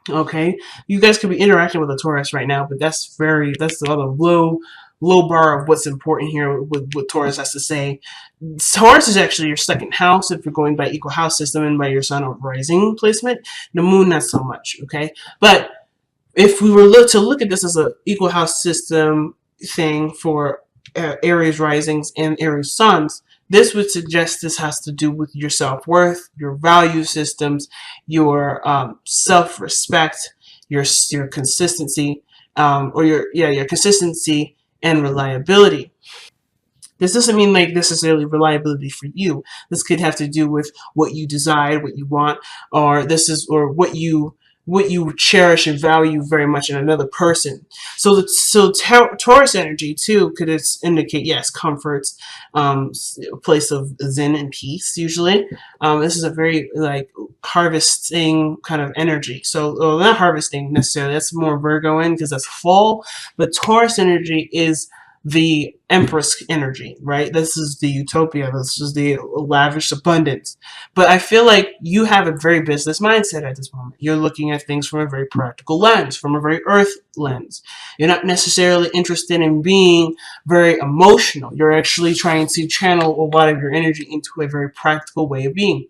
Okay, you guys could be interacting with a Taurus right now, but that's the other low bar of what's important here with what Taurus has to say. Taurus is actually your second house if you're going by equal house system and by your sun or rising placement. The moon, not so much. Okay, but if we were to look at this as an equal house system thing for Aries risings and Aries suns, this would suggest this has to do with your self worth, your value systems, your self respect, your consistency, or your consistency and reliability. This doesn't mean like necessarily reliability for you. This could have to do with what you desire, what you want, or what you cherish and value very much in another person. Taurus energy too could indicate, yes, comforts, a place of zen and peace. Usually, this is a very like harvesting kind of energy. So, well, not harvesting necessarily. That's more Virgo in because that's fall. But Taurus energy is the Empress energy, right? This is the utopia. This is the lavish abundance. But I feel like you have a very business mindset at this moment. You're looking at things from a very practical lens, from a very earth lens. You're not necessarily interested in being very emotional. You're actually trying to channel a lot of your energy into a very practical way of being.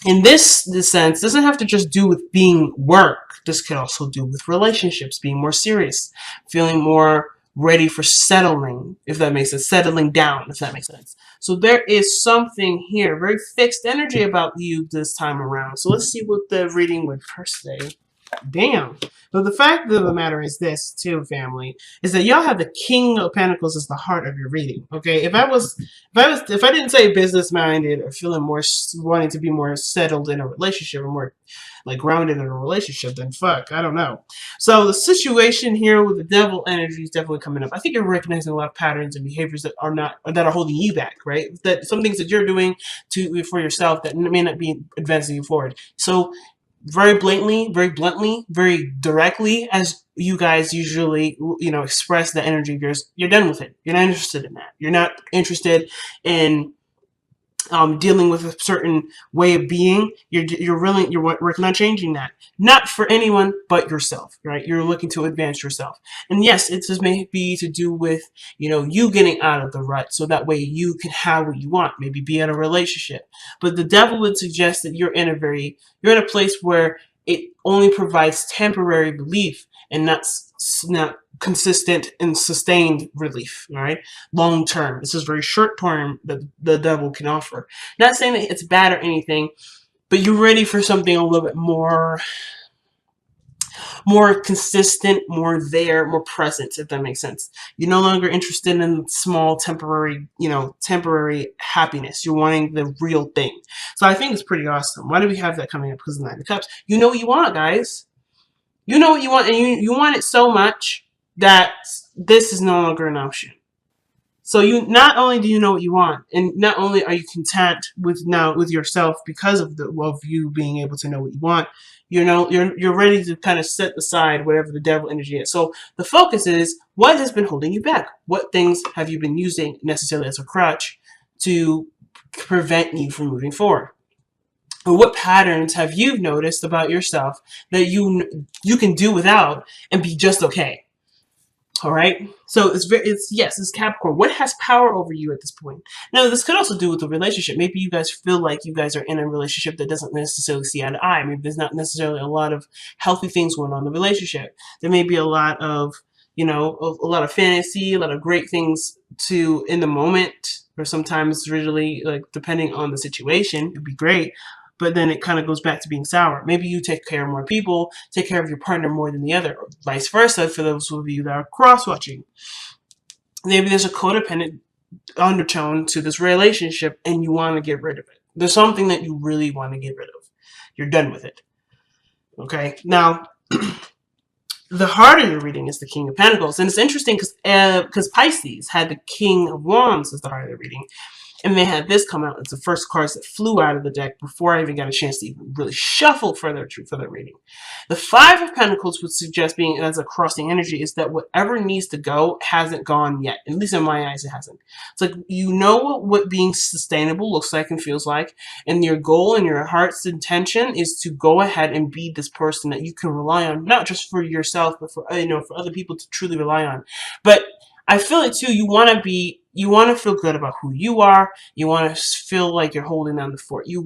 In this sense, doesn't have to just do with being work. This could also do with relationships, being more serious, feeling more ready for settling, if that makes sense, settling down, if that makes sense. So there is something here, very fixed energy about you this time around. So let's see what the reading would first say. Damn. But the fact of the matter is this, too, family, is that y'all have the King of Pentacles as the heart of your reading. Okay, if I didn't say business minded or feeling more wanting to be more settled in a relationship or more like grounded in a relationship, then fuck, I don't know. So the situation here with the devil energy is definitely coming up. I think you're recognizing a lot of patterns and behaviors that are holding you back, right? That some things that you're doing for yourself that may not be advancing you forward. So very bluntly, very directly, as you guys usually, express the energy of yours, you're done with it. You're not interested in that. You're not interested in dealing with a certain way of being. You're working on changing that, not for anyone but yourself, right? You're looking to advance yourself, and yes, it just may be to do with you getting out of the rut, so that way you can have what you want, maybe be in a relationship. But the devil would suggest that you're in a place where it only provides temporary relief and not consistent and sustained relief, all right? Long term. This is very short term that the devil can offer. Not saying that it's bad or anything, but you're ready for something a little bit more consistent, more present, if that makes sense. You're no longer interested in small temporary happiness. You're wanting the real thing. So I think it's pretty awesome. Why do we have that coming up? Because of the Nine of Cups. You know what you want, guys. You know what you want, and you want it so much that this is no longer an option. So you not only do you know what you want, and not only are you content with yourself because of you being able to know what you want, you're ready to kind of set aside whatever the devil energy is. So the focus is what has been holding you back. What things have you been using necessarily as a crutch to prevent you from moving forward? Or what patterns have you noticed about yourself that you can do without and be just okay? All right. So it's Capricorn. What has power over you at this point? Now, this could also do with the relationship. Maybe you guys feel like you guys are in a relationship that doesn't necessarily see eye to eye. Maybe there's not necessarily a lot of healthy things going on in the relationship. There may be a lot of, a lot of fantasy, a lot of great things in the moment, or sometimes really like depending on the situation, it'd be great. But then it kind of goes back to being sour. Maybe you take care of more people, take care of your partner more than the other, or vice versa for those of you that are cross-watching. Maybe there's a codependent undertone to this relationship and you want to get rid of it. There's something that you really want to get rid of. You're done with it. Okay? Now, the heart of your reading is the King of Pentacles. And it's interesting because Pisces had the King of Wands as the heart of the reading. And they had this come out. It's the first cards that flew out of the deck before I even got a chance to even really shuffle for their reading. The Five of Pentacles would suggest, being as a crossing energy, is that whatever needs to go hasn't gone yet. At least in my eyes, it hasn't. It's like you know what being sustainable looks like and feels like, and your goal and your heart's intention is to go ahead and be this person that you can rely on, not just for yourself, but for for other people to truly rely on. But I feel it too. You want to feel good about who you are. You want to feel like you're holding down the fort. You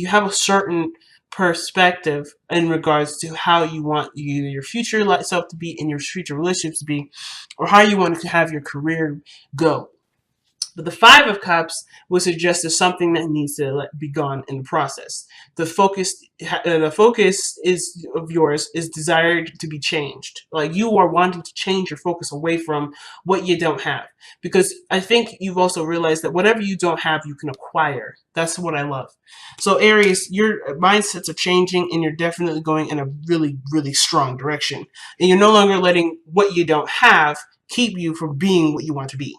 have a certain perspective in regards to how you want either your future self to be and your future relationships to be, or how you want to have your career go. But the Five of Cups would suggest there's something that needs to be gone in the process. The focus is of yours is desired to be changed. Like you are wanting to change your focus away from what you don't have, because I think you've also realized that whatever you don't have, you can acquire. That's what I love. So Aries, your mindsets are changing, and you're definitely going in a really, really strong direction. And you're no longer letting what you don't have keep you from being what you want to be.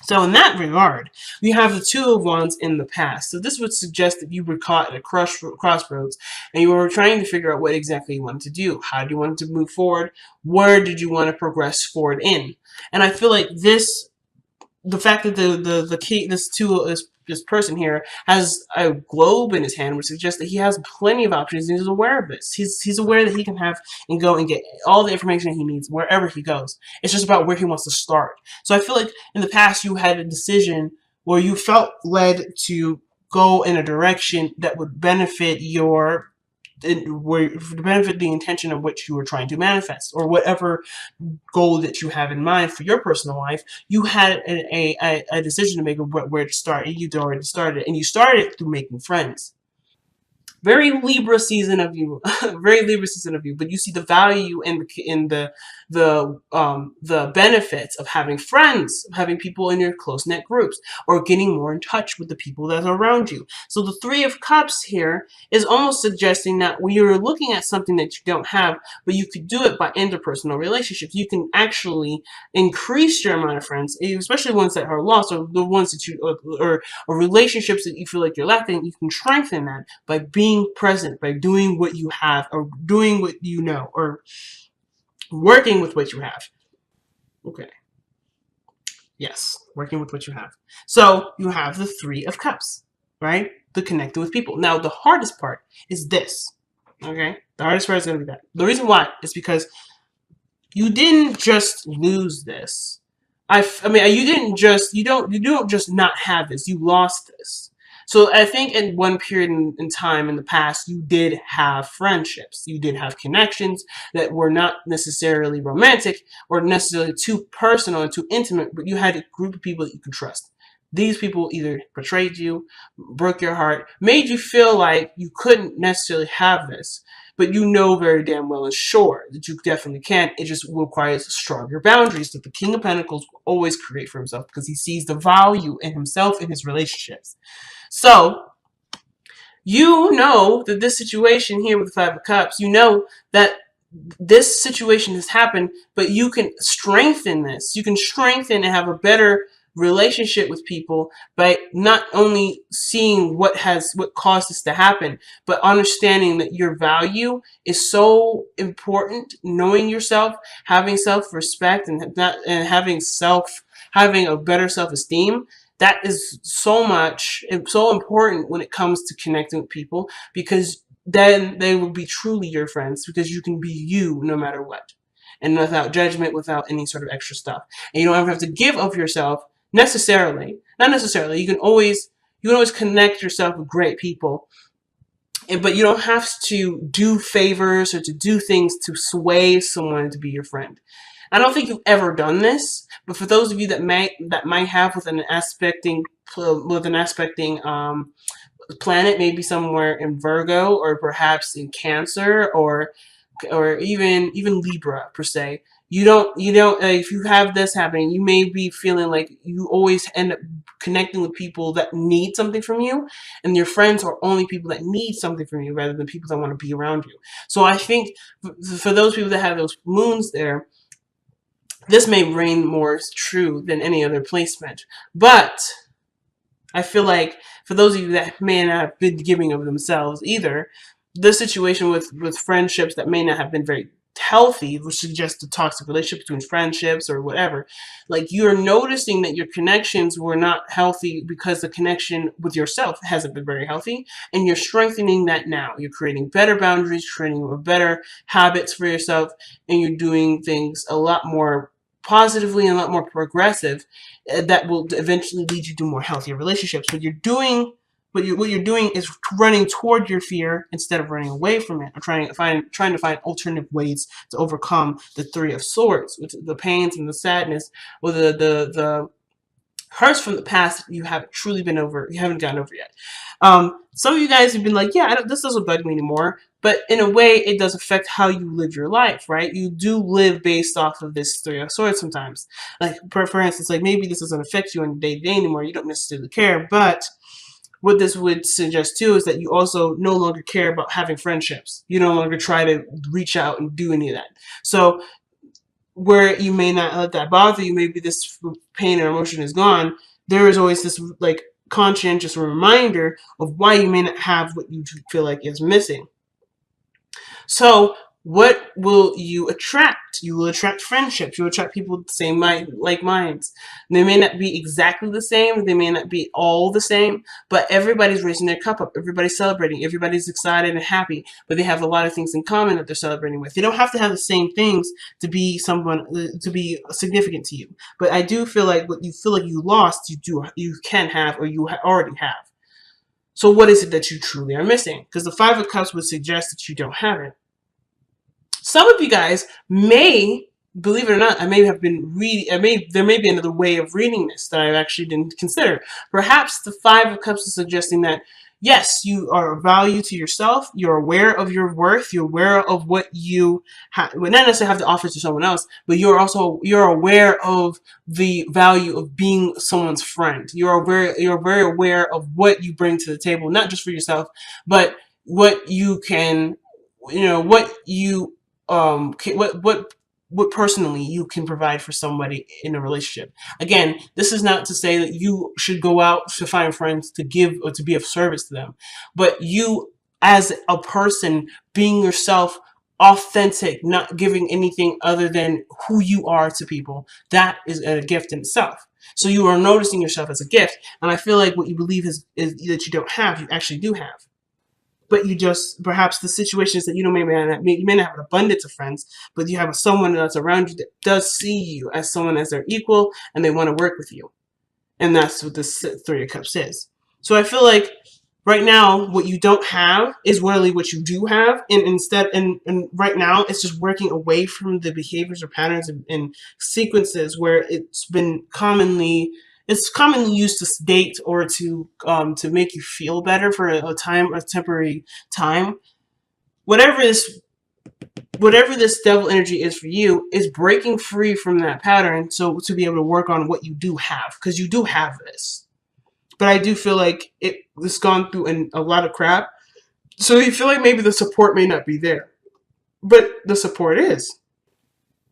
So in that regard, we have the Two of Wands in the past. So this would suggest that you were caught at a crossroads and you were trying to figure out what exactly you wanted to do. How do you want to move forward? Where did you want to progress forward in? And I feel like the fact that the key, this person here has a globe in his hand, which suggests that he has plenty of options and he's aware of this. He's aware that he can have and go and get all the information he needs wherever he goes. It's just about where he wants to start. So I feel like in the past you had a decision where you felt led to go in a direction that would benefit the intention of which you were trying to manifest, or whatever goal that you have in mind for your personal life. You had a decision to make of where to start, and you'd already started, and you started through making friends. Very Libra season of you, very Libra season of you. But you see the value in the benefits of having friends, having people in your close knit groups, or getting more in touch with the people that are around you. So the Three of Cups here is almost suggesting that when you're looking at something that you don't have, but you could do it by interpersonal relationships, you can actually increase your amount of friends, especially ones that are lost, or the ones that or relationships that you feel like you're lacking. You can strengthen that by being present, by doing what you have, or doing what you know, or working with what you have. Okay. Yes, working with what you have. So you have the Three of Cups, right? The connecting with people. Now, the hardest part is this. Okay? The hardest part is going to be that. The reason why is because you didn't just lose this. I mean, you don't just not have this. You lost this. So I think in one period in time in the past, you did have friendships. You did have connections that were not necessarily romantic or necessarily too personal and too intimate, but you had a group of people that you could trust. These people either betrayed you, broke your heart, made you feel like you couldn't necessarily have this, but you know very damn well and sure that you definitely can. It just requires stronger boundaries that the King of Pentacles will always create for himself, because he sees the value in himself in his relationships. So you know that this situation here with the Five of Cups, you know that this situation has happened, but you can strengthen this. You can strengthen and have a better relationship with people by not only seeing what caused this to happen, but understanding that your value is so important. Knowing yourself, having self-respect, and having a better self-esteem, that is so important when it comes to connecting with people, because then they will be truly your friends, because you can be you no matter what, and without judgment, without any sort of extra stuff. And you don't ever have to give of yourself necessarily. Not necessarily. You can always connect yourself with great people, but you don't have to do favors or to do things to sway someone to be your friend. I don't think you've ever done this, but for those of you that might have with an aspecting planet, maybe somewhere in Virgo, or perhaps in Cancer, or even Libra per se. You don't if you have this happening, you may be feeling like you always end up connecting with people that need something from you, and your friends are only people that need something from you rather than people that want to be around you. So I think for those people that have those moons there, this may reign more true than any other placement. But I feel like for those of you that may not have been giving of themselves either, the situation with friendships that may not have been very healthy, which suggests a toxic relationship between friendships or whatever, like you're noticing that your connections were not healthy because the connection with yourself hasn't been very healthy, and you're strengthening that now. You're creating better boundaries, creating better habits for yourself, and you're doing things a lot more positively and a lot more progressive, that will eventually lead you to more healthier relationships. What you're doing is running toward your fear instead of running away from it, or trying to find alternative ways to overcome the Three of Swords, with the pains and the sadness, or the hurts from the past you haven't truly been over, you haven't gotten over yet. Some of you guys have been like, yeah, this doesn't bug me anymore, but in a way, it does affect how you live your life, right? You do live based off of this Three of Swords sometimes. Like, for instance, like maybe this doesn't affect you on a day-to-day anymore, you don't necessarily care, but what this would suggest too is that you also no longer care about having friendships. You no longer try to reach out and do any of that. So where you may not let that bother you, maybe this pain or emotion is gone, there is always this like conscientious reminder of why you may not have what you feel like is missing. So what will you attract? You will attract friendships. You will attract people with the same like minds. They may not be exactly the same. They may not be all the same, but everybody's raising their cup up. Everybody's celebrating. Everybody's excited and happy, but they have a lot of things in common that they're celebrating with. They don't have to have the same things to be to be significant to you. But I do feel like what you feel like you lost, you can have, or you already have. So what is it that you truly are missing? Because the Five of Cups would suggest that you don't have it. Some of you guys may, believe it or not, I may have been reading, there may be another way of reading this that I actually didn't consider. Perhaps the Five of Cups is suggesting that, yes, you are of value to yourself, you're aware of your worth, you're aware of what you not necessarily have to offer to someone else, but you're aware of the value of being someone's friend. You're very aware of what you bring to the table, not just for yourself, but what you can, what you what personally you can provide for somebody in a relationship. Again, this is not to say that you should go out to find friends to give or to be of service to them, but you as a person being yourself, authentic, not giving anything other than who you are to people, that is a gift in itself. So you are noticing yourself as a gift, and I feel like what you believe is that you don't have, you actually do have. But you just, perhaps the situation is that you may not have an abundance of friends, but you have someone that's around you that does see you as someone as their equal, and they want to work with you. And that's what this Three of Cups is. So I feel like right now what you don't have is really what you do have, and right now it's just working away from the behaviors or patterns and sequences where it's commonly used to sedate or to make you feel better for a temporary time. Whatever this devil energy is for you is breaking free from that pattern, so to be able to work on what you do have, because you do have this. But I do feel like it's gone through a lot of crap, so you feel like maybe the support may not be there, but the support is.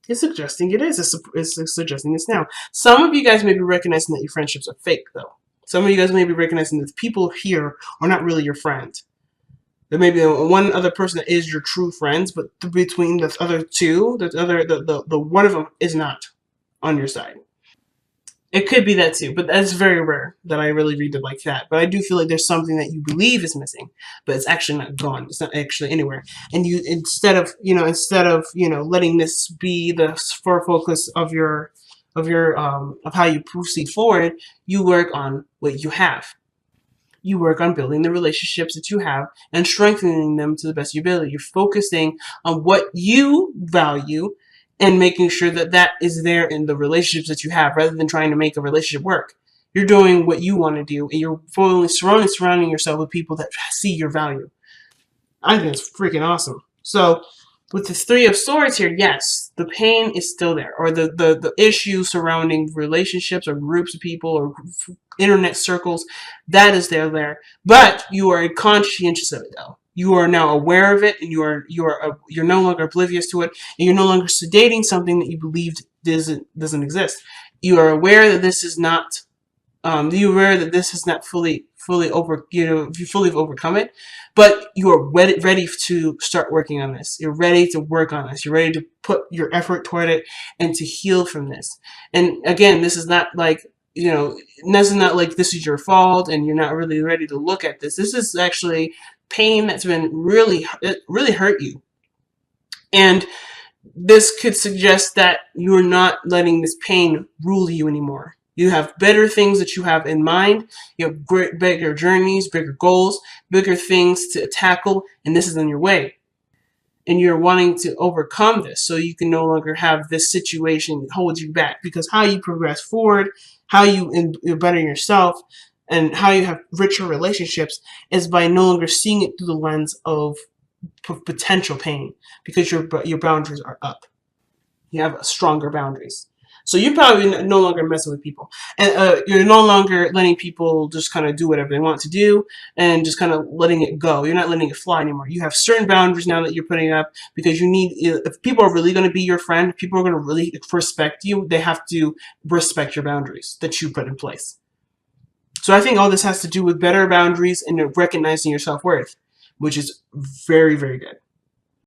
It's suggesting it is. It's suggesting this now. Some of you guys may be recognizing that your friendships are fake, though. Some of you guys may be recognizing that the people here are not really your friend. There may be one other person that is your true friends, but between the other two, the one of them is not on your side. It could be that too, but that's very rare that I really read it like that. But I do feel like there's something that you believe is missing, but it's actually not gone. It's not actually anywhere. And you, instead of letting this be the focus of of how you proceed forward, you work on what you have. You work on building the relationships that you have and strengthening them to the best of your ability. You're focusing on what you value and making sure that that is there in the relationships that you have, rather than trying to make a relationship work. You're doing what you want to do, and you're fully surrounding yourself with people that see your value. I think it's freaking awesome. So with the Three of Swords here, yes, the pain is still there, or the issues surrounding relationships or groups of people or internet circles, that is there. But you are conscientious of it, though. You are now aware of it, and you're no longer oblivious to it, and you're no longer sedating something that you believed doesn't exist. You are aware that this is not You're aware that this is not fully over, if you fully have overcome it, but you are ready to start working on this. You're ready to work on this. You're ready to put your effort toward it and to heal from this. And again, this is not like, this is not like this is your fault and you're not really ready to look at this. This is actually pain that's been really hurt you. And this could suggest that you're not letting this pain rule you anymore. You have better things that you have in mind. You have bigger journeys, bigger goals, bigger things to tackle, and this is in your way. And you're wanting to overcome this so you can no longer have this situation hold you back. Because how you progress forward, how you better yourself, and how you have richer relationships is by no longer seeing it through the lens of potential pain, because your boundaries are up. You have stronger boundaries. So you're probably no longer messing with people. And you're no longer letting people just kind of do whatever they want to do and just kind of letting it go. You're not letting it fly anymore. You have certain boundaries now that you're putting up, because you need, if people are really going to be your friend, if people are going to really respect you, they have to respect your boundaries that you put in place. So I think all this has to do with better boundaries and recognizing your self-worth, which is very, very good.